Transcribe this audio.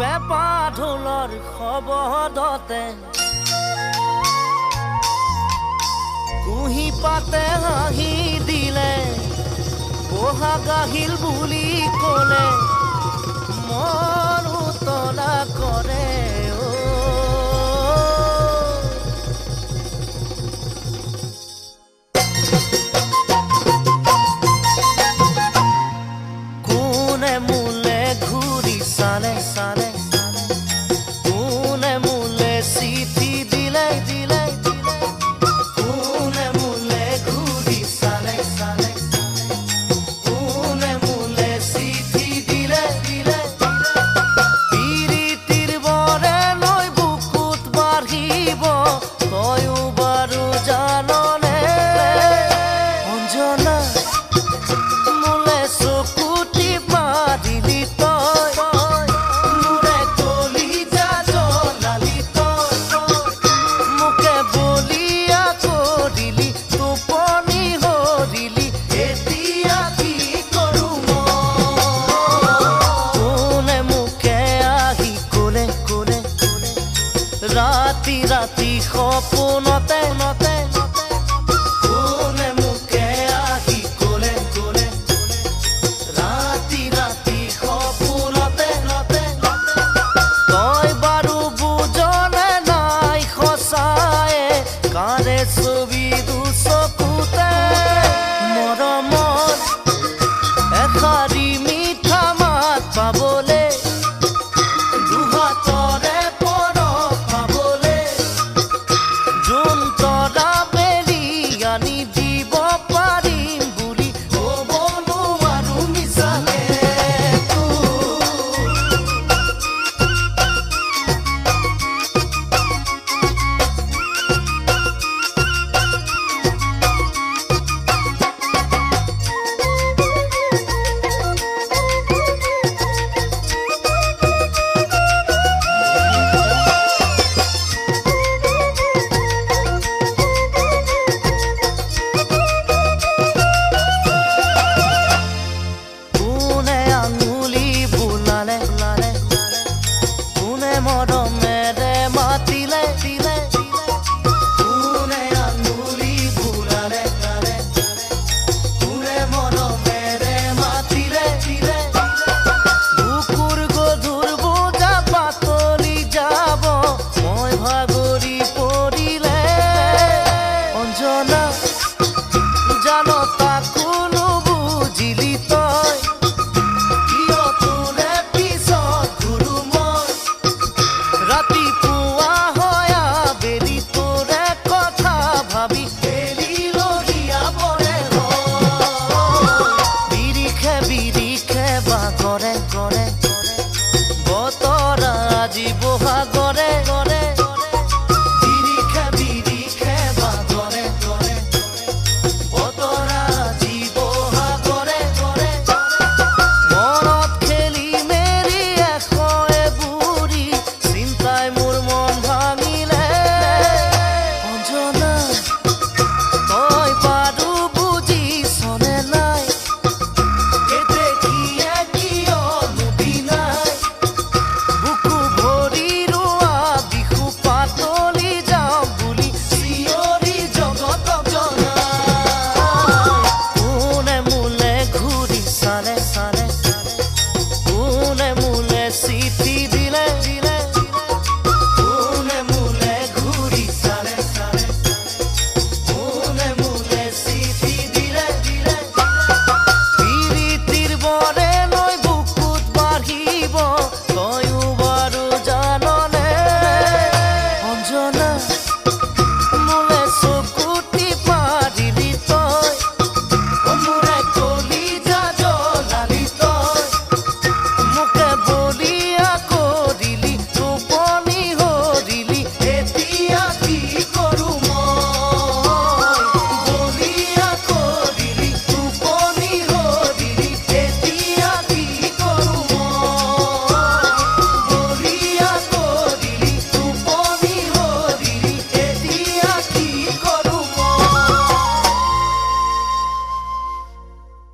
পেঁপা ঢোলৰ শব্দতে কুঁহি পাতে হাঁহি দিলে বহাগ আহিল বুলি ক'লে মন উতলা কৰে কোনে মোলে ঘূৰি চালে চালে কোনে মোলে চিঠি দিলে দিলে কোনে মোলে ঘূৰি চালে চালে কোনে মোলে চিঠি দিলে দিলে পিৰিতিৰ বৰে লৈ বুকুত বাঢ়িব তয়ো বাৰু জাননে অঞ্জনা মোলে চকুটি বাঁধিলি তই মোৰে কলিজা জ্বলালি তই মোকে বলিয়া কৰিলি টোপনি হৰিলি এতিয়া কি কৰোঁ কোনে মোকে আহি ক'লে ক'লে ৰাতি ৰাতি সপোনতে নতে কোনে মোকে আহি ক'লে ক'লে ৰাতি ৰাতি সপোনতে নতে তই বাৰু বুজনে নাই সঁচায়ে কাৰে ছবি দুচকুতে মৰমৰ এষাৰি মিঠা মাত পাবলে দুহাতৰে পৰশ পাবলে যোন তৰা মেলি আনি দিব পাৰিম বুলি ক'ব নোৱাৰো মিছাকে কোনে আঙুলি বুলালে বুলালে কোনে মৰমেৰে মাতিলে দিলে কোনে আঙুলি বুলালে বুলালে কোনে মৰমেৰে মাতিলে দিলে বুকুৰ গধুৰ বোজা পাতলি যাব মই ভাগৰি পৰিলে অঞ্জনা জানো তাকো নুবুজিলি তই কিয় তোৰে পিছত ঘূৰো মই ৰাতিপুৱা হয় আবেলি তোৰে কথা ভাবি এৰি লৰিয়া পৰে বিৰিখে বিৰিখে বাগৰে কৰে বতৰ আজি বহাগ